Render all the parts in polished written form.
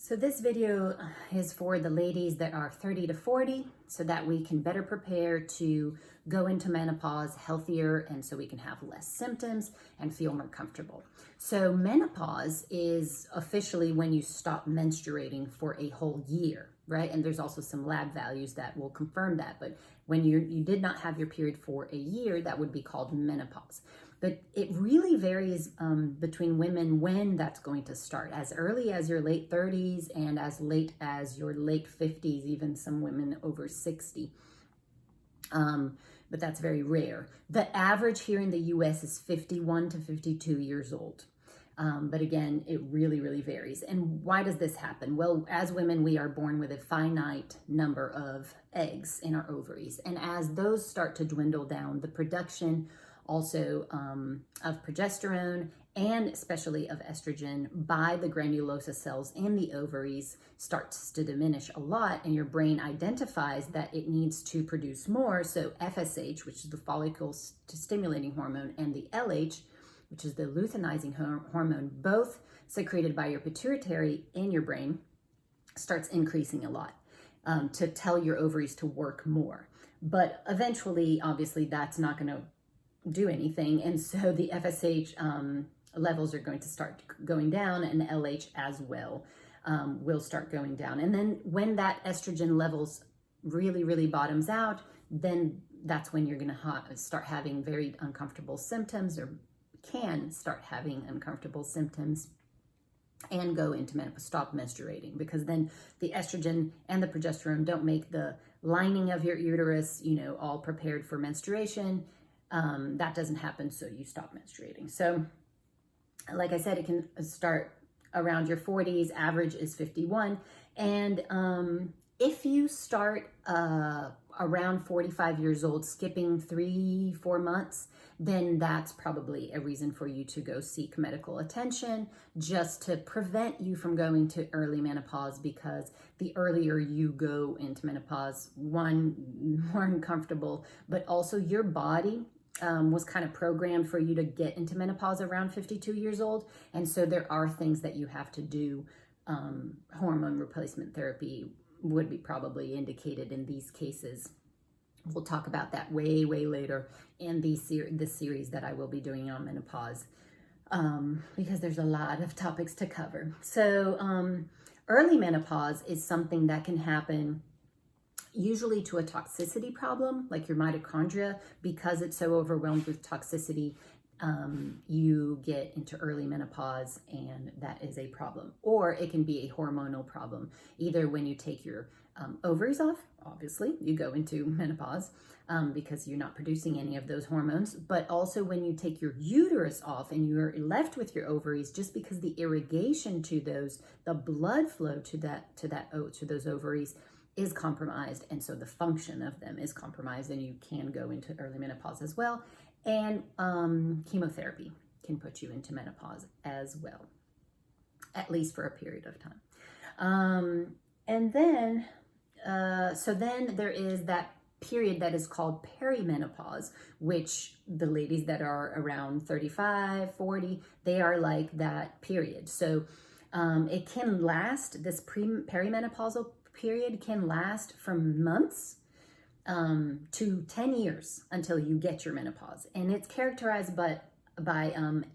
So this video is for the ladies that are 30 to 40 so that we can better prepare to go into menopause healthier and so we can have less symptoms and feel more comfortable. So menopause is officially when you stop menstruating for a whole year, right? And there's also some lab values that will confirm that. But when you did not have your period for a year, that would be called menopause. But it really varies between women when that's going to start, as early as your late 30s and as late as your late 50s, even some women over 60. But that's very rare. The average here in the US is 51 to 52 years old. But again, it really, really varies. And why does this happen? Well, as women, we are born with a finite number of eggs in our ovaries. And as those start to dwindle down, the production also of progesterone and especially of estrogen by the granulosa cells in the ovaries starts to diminish a lot, and your brain identifies that it needs to produce more. So FSH, which is the follicle stimulating hormone, and the LH, which is the luteinizing hormone, both secreted by your pituitary in your brain, starts increasing a lot to tell your ovaries to work more. But eventually, obviously, that's not going to do anything, and so the FSH levels are going to start going down, and LH as well will start going down. And then when that estrogen levels really bottoms out, then that's when you're going to start having very uncomfortable symptoms, or can start having uncomfortable symptoms, and go into menopause, stop menstruating, because then the estrogen and the progesterone don't make the lining of your uterus, all prepared for menstruation. That doesn't happen, so you stop menstruating. So like I said, it can start around your 40s. Average is 51. And if you start around 45 years old, skipping 3-4 months, then that's probably a reason for you to go seek medical attention, just to prevent you from going to early menopause, because the earlier you go into menopause, one, more uncomfortable, but also your body was kind of programmed for you to get into menopause around 52 years old. And so there are things that you have to do. Hormone replacement therapy would be probably indicated in these cases. We'll talk about that way later in this series that I will be doing on menopause, because there's a lot of topics to cover. So early menopause is something that can happen usually to a toxicity problem, like your mitochondria. Because it's so overwhelmed with toxicity, you get into early menopause, and that is a problem. Or it can be a hormonal problem, either when you take your ovaries off, obviously you go into menopause because you're not producing any of those hormones, but also when you take your uterus off and you're left with your ovaries, just because the irrigation to those, the blood flow to those ovaries is compromised, and so the function of them is compromised, and you can go into early menopause as well. And chemotherapy can put you into menopause as well, at least for a period of time. And then, so then there is that period that is called perimenopause, which the ladies that are around 35, 40, they are like that period. So it can last, this perimenopausal period can last from months to 10 years until you get your menopause. And it's characterized by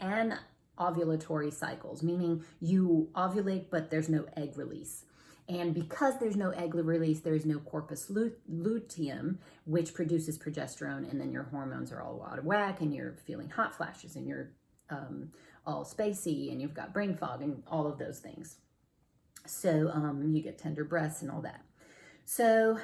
anovulatory cycles, meaning you ovulate, but there's no egg release. And because there's no egg release, there's no corpus luteum, which produces progesterone, and then your hormones are all out of whack, and you're feeling hot flashes, and you're all spacey, and you've got brain fog, and all of those things. So you get tender breasts and all that. So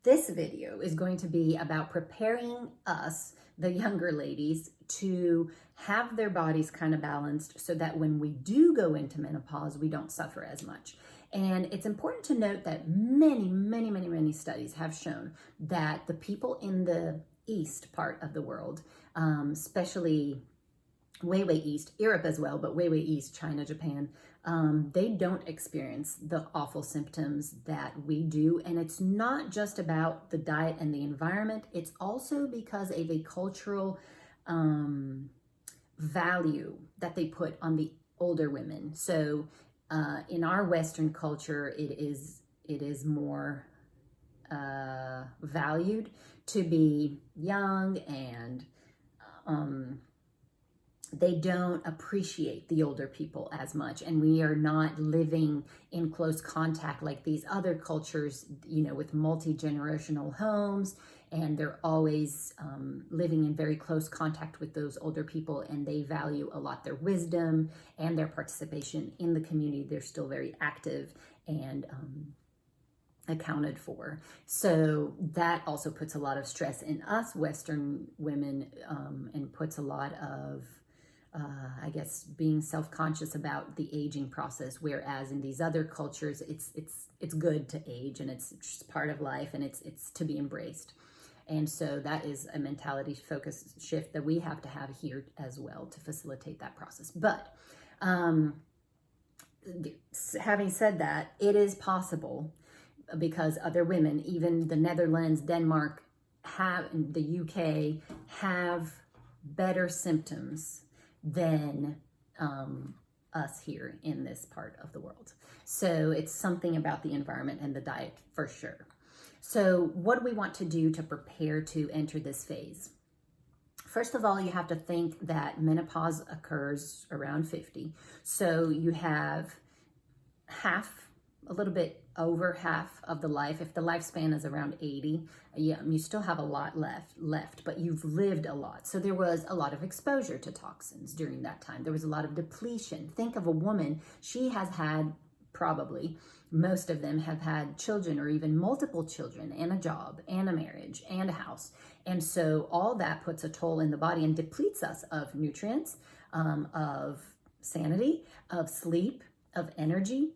this video is going to be about preparing us, the younger ladies, to have their bodies kind of balanced so that when we do go into menopause, we don't suffer as much. And it's important to note that many studies have shown that the people in the east part of the world, especially way east, Europe as well, but way east, China, Japan, they don't experience the awful symptoms that we do. And it's not just about the diet and the environment. It's also because of a cultural value that they put on the older women. So in our Western culture, it is more valued to be young, and they don't appreciate the older people as much, and we are not living in close contact like these other cultures, with multi-generational homes, and they're always living in very close contact with those older people, and they value a lot their wisdom and their participation in the community. They're still very active and accounted for. So that also puts a lot of stress in us Western women, and puts a lot of I guess being self-conscious about the aging process, whereas in these other cultures it's good to age, and it's just part of life, and it's to be embraced. And so that is a mentality focus shift that we have to have here as well to facilitate that process. But having said that, it is possible, because other women, even the Netherlands, Denmark, the UK, have better symptoms than us here in this part of the world. So it's something about the environment and the diet for sure. So what do we want to do to prepare to enter this phase? First of all, you have to think that menopause occurs around 50. So you have a little bit over half of the life. If the lifespan is around 80, you still have a lot left, but you've lived a lot. So there was a lot of exposure to toxins during that time. There was a lot of depletion. Think of a woman, she has had, probably most of them have had children, or even multiple children, and a job and a marriage and a house. And so all that puts a toll in the body and depletes us of nutrients, of sanity, of sleep, of energy.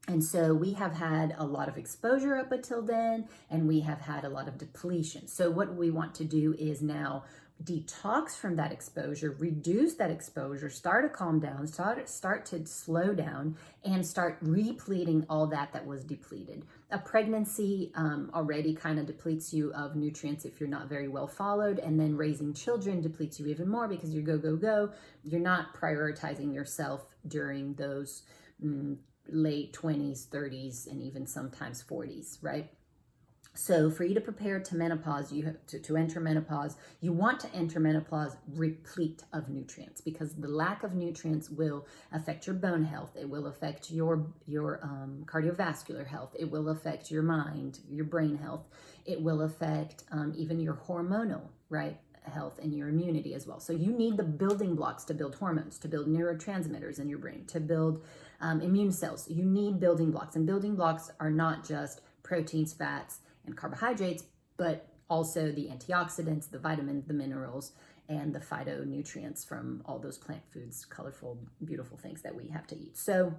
And so we have had a lot of exposure up until then, and we have had a lot of depletion. So what we want to do is now detox from that exposure, reduce that exposure, start to calm down, start to slow down, and start repleting all that was depleted. A pregnancy already kind of depletes you of nutrients if you're not very well followed, and then raising children depletes you even more because you go. You're not prioritizing yourself during those late 20s, 30s, and even sometimes 40s, right? So for you to prepare to menopause, you have to enter menopause, you want to enter menopause replete of nutrients, because the lack of nutrients will affect your bone health. It will affect your cardiovascular health. It will affect your mind, your brain health. It will affect even your hormonal, right, health, and your immunity as well. So you need the building blocks to build hormones, to build neurotransmitters in your brain, to build immune cells. You need building blocks, and building blocks are not just proteins, fats, and carbohydrates, but also the antioxidants, the vitamins, the minerals, and the phytonutrients from all those plant foods, colorful, beautiful things that we have to eat. So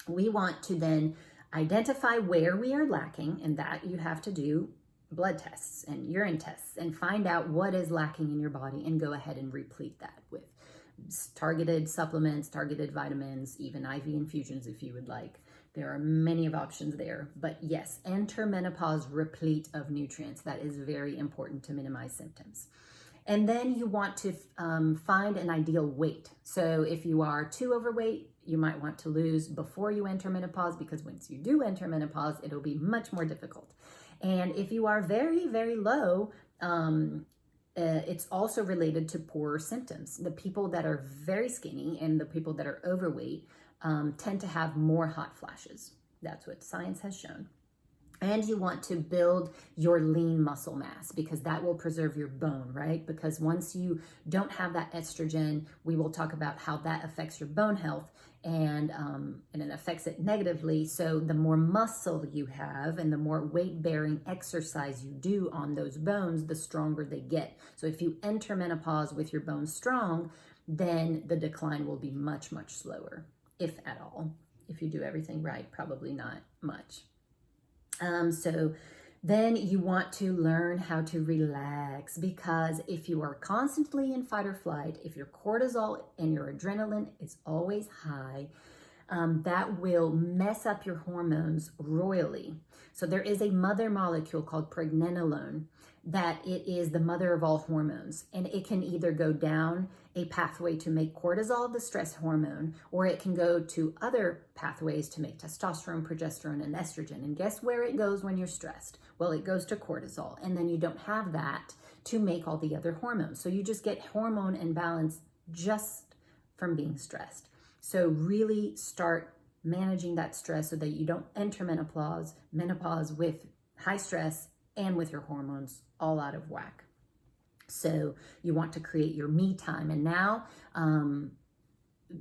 we want to then identify where we are lacking, and that you have to do blood tests and urine tests and find out what is lacking in your body, and go ahead and replete that with targeted supplements, targeted vitamins, even IV infusions if you would like. There are many of options there, but yes, enter menopause replete of nutrients. That is very important to minimize symptoms. And then you want to find an ideal weight. So if you are too overweight, you might want to lose before you enter menopause, because once you do enter menopause, it'll be much more difficult. And if you are very, very low, it's also related to poorer symptoms. The people that are very skinny and the people that are overweight tend to have more hot flashes. That's what science has shown. And you want to build your lean muscle mass, because that will preserve your bone, right? Because once you don't have that estrogen, we will talk about how that affects your bone health, and it affects it negatively. So the more muscle you have and the more weight-bearing exercise you do on those bones, the stronger they get. So if you enter menopause with your bones strong, then the decline will be much, much slower, if at all. If you do everything right, probably not much. So then you want to learn how to relax, because if you are constantly in fight or flight, if your cortisol and your adrenaline is always high, that will mess up your hormones royally. So there is a mother molecule called pregnenolone that it is the mother of all hormones, and it can either go down a pathway to make cortisol, the stress hormone, or it can go to other pathways to make testosterone, progesterone, and estrogen. And guess where it goes when you're stressed? Well, it goes to cortisol, and then you don't have that to make all the other hormones. So you just get hormone imbalance just from being stressed. So really start managing that stress so that you don't enter menopause with high stress and with your hormones all out of whack. So you want to create your me time. And now,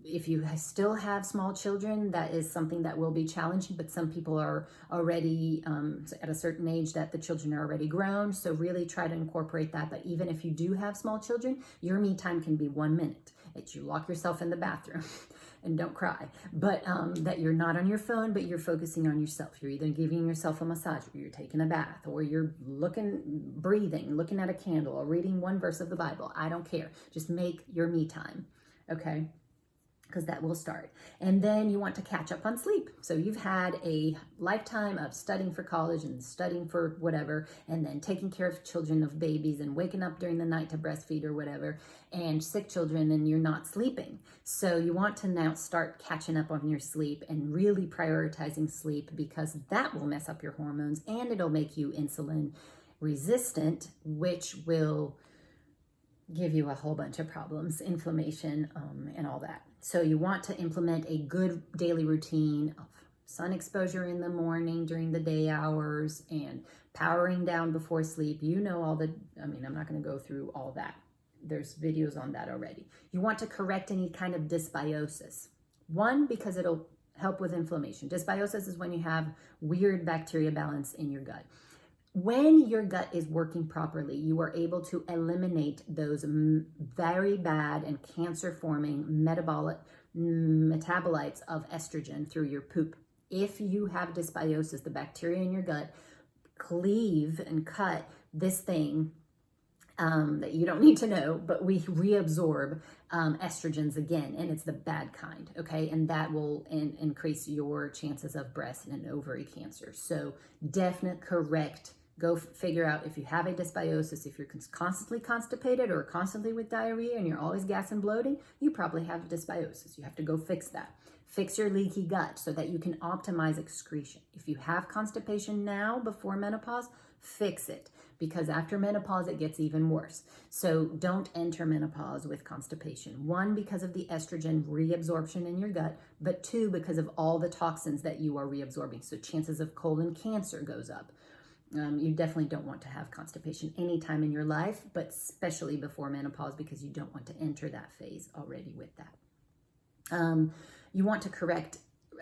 if you still have small children, that is something that will be challenging, but some people are already at a certain age that the children are already grown. So really try to incorporate that. But even if you do have small children, your me time can be 1 minute. It's you lock yourself in the bathroom and don't cry, but that you're not on your phone, but you're focusing on yourself. You're either giving yourself a massage, or you're taking a bath, or you're breathing, looking at a candle, or reading one verse of the Bible. I don't care. Just make your me time, okay? Because that will start. And then you want to catch up on sleep. So you've had a lifetime of studying for college and studying for whatever, and then taking care of children, of babies, and waking up during the night to breastfeed or whatever, and sick children, and you're not sleeping. So you want to now start catching up on your sleep and really prioritizing sleep, because that will mess up your hormones and it'll make you insulin resistant, which will give you a whole bunch of problems, inflammation, and all that. So you want to implement a good daily routine of sun exposure in the morning during the day hours and powering down before sleep. You know I'm not going to go through all that. There's videos on that already. You want to correct any kind of dysbiosis. One, because it'll help with inflammation. Dysbiosis is when you have weird bacteria balance in your gut. When your gut is working properly, you are able to eliminate those very bad and cancer-forming metabolites of estrogen through your poop. If you have dysbiosis, the bacteria in your gut cleave and cut this thing that you don't need to know, but we reabsorb estrogens again, and it's the bad kind, okay? And that will increase your chances of breast and ovary cancer. So definite correct. Go figure out if you have a dysbiosis. If you're constantly constipated or constantly with diarrhea and you're always gas and bloating, you probably have dysbiosis. You have to go fix that. Fix your leaky gut so that you can optimize excretion. If you have constipation now before menopause, fix it, because after menopause it gets even worse. So don't enter menopause with constipation. One, because of the estrogen reabsorption in your gut, but two, because of all the toxins that you are reabsorbing. So chances of colon cancer goes up. You definitely don't want to have constipation anytime in your life, but especially before menopause, because you don't want to enter that phase already with that. You want to correct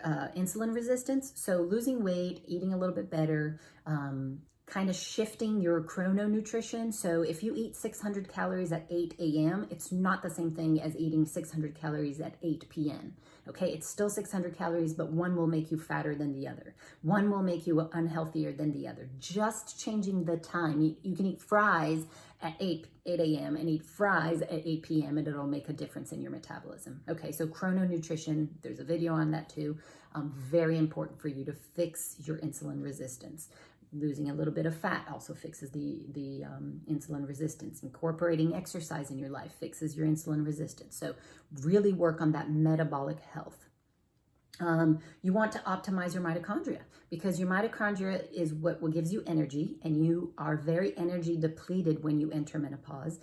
insulin resistance. So losing weight, eating a little bit better, kind of shifting your Chrono Nutrition. So if you eat 600 calories at 8 a.m., it's not the same thing as eating 600 calories at 8 p.m. Okay, it's still 600 calories, but one will make you fatter than the other. One will make you unhealthier than the other. Just changing the time. You can eat fries at 8 a.m. and eat fries at 8 p.m. and it'll make a difference in your metabolism. Okay, so Chrono Nutrition, there's a video on that too. Very important for you to fix your insulin resistance. Losing a little bit of fat also fixes the insulin resistance. Incorporating exercise in your life fixes your insulin resistance. So really work on that metabolic health. You want to optimize your mitochondria, because your mitochondria is what gives you energy, and you are very energy depleted when you enter menopause.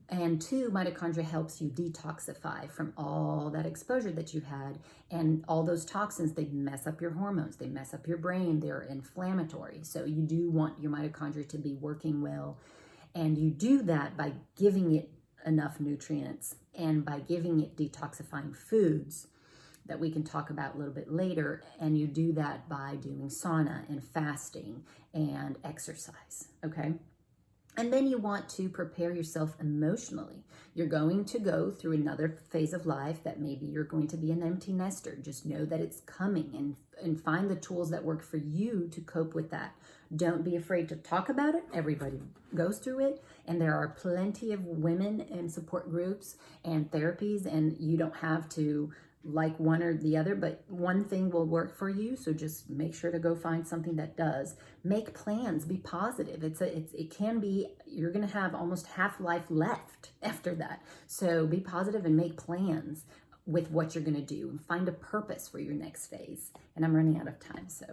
And two, mitochondria helps you detoxify from all that exposure that you had, and all those toxins. They mess up your hormones, they mess up your brain, they're inflammatory. So you do want your mitochondria to be working well, and you do that by giving it enough nutrients and by giving it detoxifying foods that we can talk about a little bit later. And you do that by doing sauna and fasting and exercise, okay? And then you want to prepare yourself emotionally. You're going to go through another phase of life that maybe you're going to be an empty nester. Just know that it's coming, and find the tools that work for you to cope with that. Don't be afraid to talk about it. Everybody goes through it, and there are plenty of women in support groups and therapies, and you don't have to like one or the other, but one thing will work for you. So just make sure to go find something that does. Make plans, be positive. It can be, you're going to have almost half life left after that. So be positive and make plans with what you're going to do and find a purpose for your next phase. And I'm running out of time, so.